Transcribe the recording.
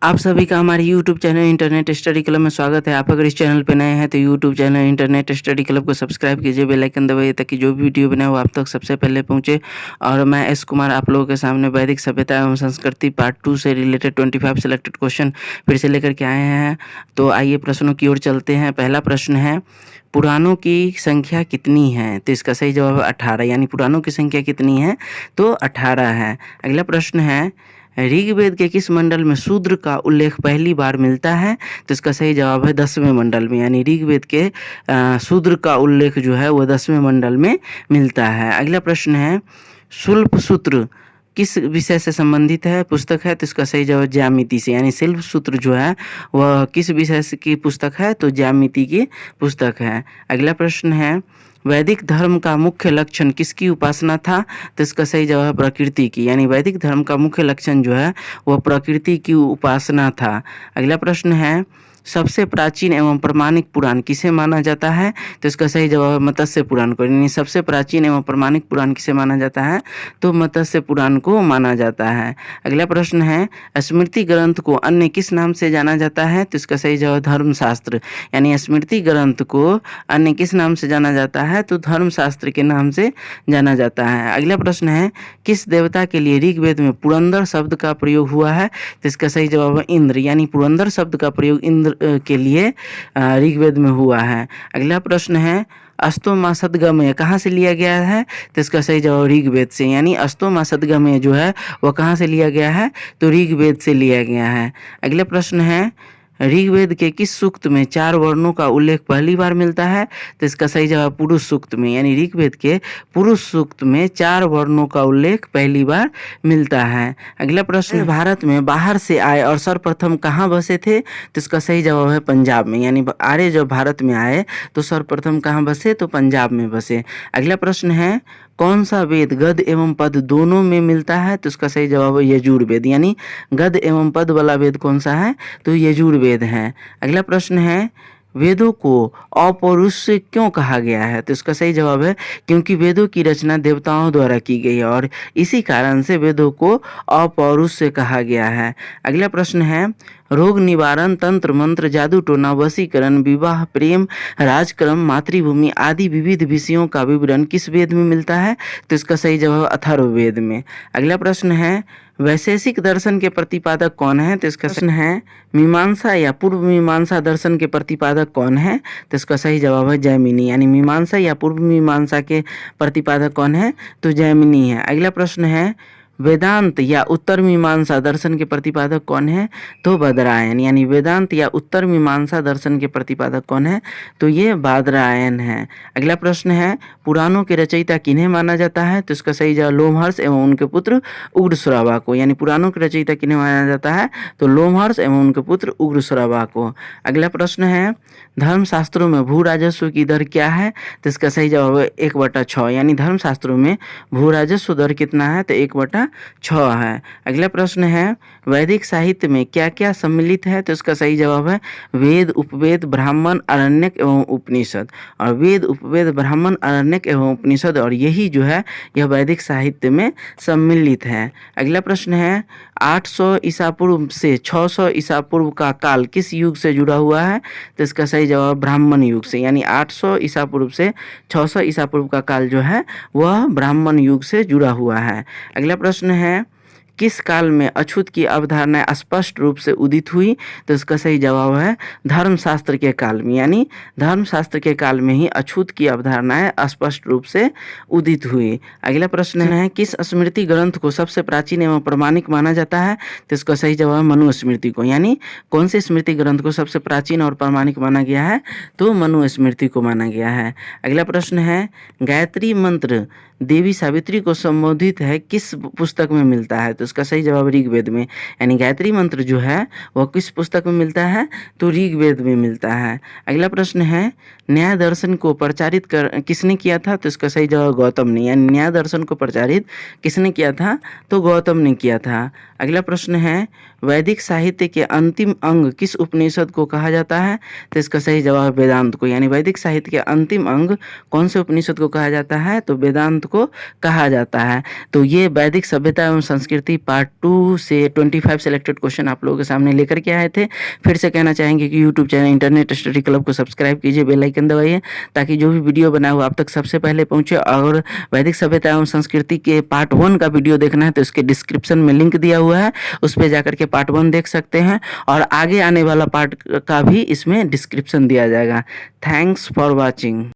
आप सभी का हमारे YouTube channel internet study club में स्वागत है। आप अगर इस चैनल पे नए हैं तो YouTube channel internet study club को सब्सक्राइब कीजिए, बेल आइकन दबाइए ताकि जो भी वीडियो बनाए वो आप तक सबसे पहले पहुंचे। और मैं एस कुमार आप लोगों के सामने वैदिक सभ्यता एवं संस्कृति पार्ट 2 से रिलेटेड 25 सिलेक्टेड क्वेश्चन फिर से लेकर के आए हैं। तो आइए प्रश्नों की ओर चलते हैं। पहला प्रश्न है, पुराणों की संख्या कितनी है? तो इसका सही जवाब है 18, यानी पुराणों की संख्या कितनी है? तो 18 है। अगला प्रश्न है, ऋग्वेद के किस मंडल में शूद्र का उल्लेख पहली बार मिलता है? तो इसका सही जवाब है 10वें मंडल में, यानी ऋग्वेद के शूद्र का उल्लेख जो है वो 10वें मंडल में मिलता है। अगला प्रश्न है, शुल्प सूत्र किस विषय से संबंधित है पुस्तक है? तो इसका सही जवाब ज्यामिति से, यानी शिल्प सूत्र जो है वह किस विषय से की पुस्तक है? तो ज्यामिति की पुस्तक है। अगला प्रश्न है, वैदिक धर्म का मुख्य लक्षण किसकी उपासना था? तो इसका सही जवाब है प्रकृति की, यानी वैदिक धर्म का मुख्य लक्षण जो है वह प्रकृति की उपासना था। अगला प्रश्न है, सबसे प्राचीन एवं प्रमाणिक पुराण किसे माना जाता है? तो इसका सही जवाब है मत्स्य पुराण को, यानी सबसे प्राचीन एवं प्रमाणिक पुराण किसे माना जाता है? तो मत्स्य पुराण को माना जाता है। अगला प्रश्न है, स्मृति ग्रंथ को अन्य किस नाम से जाना जाता है? तो इसका सही जवाब धर्मशास्त्र, यानी स्मृति ग्रंथ को अन्य किस नाम से जाना जाता है? तो धर्मशास्त्र के नाम से जाना जाता है। अगला प्रश्न है, किस देवता के लिए ऋग्वेद में पुरंदर शब्द का प्रयोग हुआ है? तो इसका सही जवाब है इंद्र, यानी पुरंदर शब्द का प्रयोग इंद्र के लिए ऋग्वेद में हुआ है। अगला प्रश्न है, अस्तोमा सदगमय कहाँ से लिया गया है? तो इसका सही जवाब ऋग्वेद से, यानी अस्तोमा सदगमय जो है वह कहाँ से लिया गया है? तो ऋग्वेद से लिया गया है। अगला प्रश्न है, ऋग्वेद के किस सूक्त में 4 वर्णों का उल्लेख पहली बार मिलता है? तो इसका सही जवाब पुरुष सूक्त में, यानी ऋग्वेद के पुरुष सूक्त में 4 वर्णों का उल्लेख पहली बार मिलता है। अगला प्रश्न, भारत में बाहर से आए और सर्वप्रथम कहाँ बसे थे? तो इसका सही जवाब है पंजाब में, यानी आर्य जब भारत में आए तो सर्वप्रथम कहाँ बसे? तो पंजाब में बसे। अगला प्रश्न है, कौन सा वेद गद एवं पद दोनों में मिलता है? तो इसका सही जवाब है यजुर्वेद, यानी गद एवं पद वाला वेद कौन सा है? तो यजुर्वेद है। अगला प्रश्न है, वेदों को अपौरुष क्यों कहा गया है? तो इसका सही जवाब है क्योंकि वेदों की रचना देवताओं द्वारा की गई है और इसी कारण से वेदों को अपौरुष से कहा गया है। अगला प्रश्न है, रोग निवारण, तंत्र मंत्र, जादू टोना, वशीकरण, विवाह, प्रेम, राजक्रम, मातृभूमि आदि विविध विषयों का विवरण किस वेद में मिलता है? तो इसका सही जवाब अथर्ववेद में। अगला प्रश्न है, वैशेषिक दर्शन के प्रतिपादक कौन है? तो इसका प्रश्न है, मीमांसा या पूर्व मीमांसा दर्शन के प्रतिपादक कौन है? तो इसका सही जवाब है जैमिनी, यानी मीमांसा या पूर्व मीमांसा के प्रतिपादक कौन है? तो जैमिनी है। अगला प्रश्न है, वेदांत या उत्तर मीमांसा दर्शन के प्रतिपादक कौन है? तो बादरायण, यानी वेदांत या उत्तर मीमांसा दर्शन के प्रतिपादक कौन है? तो ये बादरायण है। अगला प्रश्न है, पुराणों के रचयिता किन्हें माना जाता है? तो इसका सही जवाब लोमहर्ष एवं उनके पुत्र उग्रश्रवा को, यानी पुराणों के रचयिता किन्हें माना जाता है? तो लोमहर्ष एवं उनके पुत्र उग्रश्रवा को। अगला प्रश्न है, धर्मशास्त्रों में भू राजस्व की दर क्या है? तो इसका सही जवाब है 1/6, यानी धर्मशास्त्रों में भू राजस्व दर कितना है? तो 1/6 है। अगला प्रश्न है, वैदिक साहित्य में क्या क्या सम्मिलित है? तो इसका सही जवाब है वेद, उपवेद, ब्राह्मण, आरण्यक एवं उपनिषद। और वेद, उपवेद, ब्राह्मण, आरण्यक एवं उपनिषद, और यही जो है यह वैदिक साहित्य में सम्मिलित है। अगला प्रश्न है, 800 ईसा पूर्व से 600 ईसा पूर्व का काल किस युग से जुड़ा हुआ है? तो इसका सही जवाब ब्राह्मण युग से, यानी 800 ईसा पूर्व से 600 ईसा पूर्व का काल जो है वह ब्राह्मण युग से जुड़ा हुआ है। अगला प्रश्न है, किस काल में अछूत की अवधारणा स्पष्ट रूप से उदित हुई? तो इसका सही जवाब है धर्मशास्त्र के काल में, यानी धर्मशास्त्र के काल में ही अछूत की अवधारणाएं स्पष्ट रूप से उदित हुई। अगला प्रश्न है, किस स्मृति ग्रंथ को सबसे प्राचीन एवं प्रमाणिक माना जाता है? तो इसका सही जवाब है मनुस्मृति को, यानी कौन से स्मृति ग्रंथ को सबसे प्राचीन और प्रमाणिक माना गया है? तो मनुस्मृति को माना गया है। अगला प्रश्न है, गायत्री मंत्र देवी सावित्री को संबोधित है किस पुस्तक में मिलता है? तो इसका सही जवाब ऋग्वेद में, यानी गायत्री मंत्र जो है वह किस पुस्तक में मिलता है? तो ऋग्वेद में मिलता है। अगला प्रश्न है, न्याय दर्शन को प्रचारित किसने किया था? तो इसका सही जवाब गौतम ने, यानी न्याय दर्शन को प्रचारित किसने किया था? तो गौतम ने किया था। अगला प्रश्न है, वैदिक साहित्य के अंतिम अंग किस उपनिषद को कहा जाता है? तो इसका सही जवाब वेदांत को, यानी वैदिक साहित्य के अंतिम अंग कौन से उपनिषद को कहा जाता है? तो वेदांत को कहा जाता है। तो ये वैदिक सभ्यता एवं संस्कृति पार्ट 2 से 25 सिलेक्टेड क्वेश्चन आप लोगों के सामने लेकर के आए थे। फिर से कहना चाहेंगे कि YouTube channel internet study club को सब्सक्राइब कीजिए, बेल आइकन दबाइए ताकि जो भी वीडियो बना हो आप तक सबसे पहले पहुंचे। और वैदिक सभ्यता एवं संस्कृति के पार्ट 1 का वीडियो देखना है तो इसके डिस्क्रिप्शन में लिंक दिया हुआ है, उस पर जाकर के पार्ट 1 देख सकते हैं और आगे आने वाला पार्ट का भी इसमें डिस्क्रिप्शन दिया जाएगा। Thanks for watching.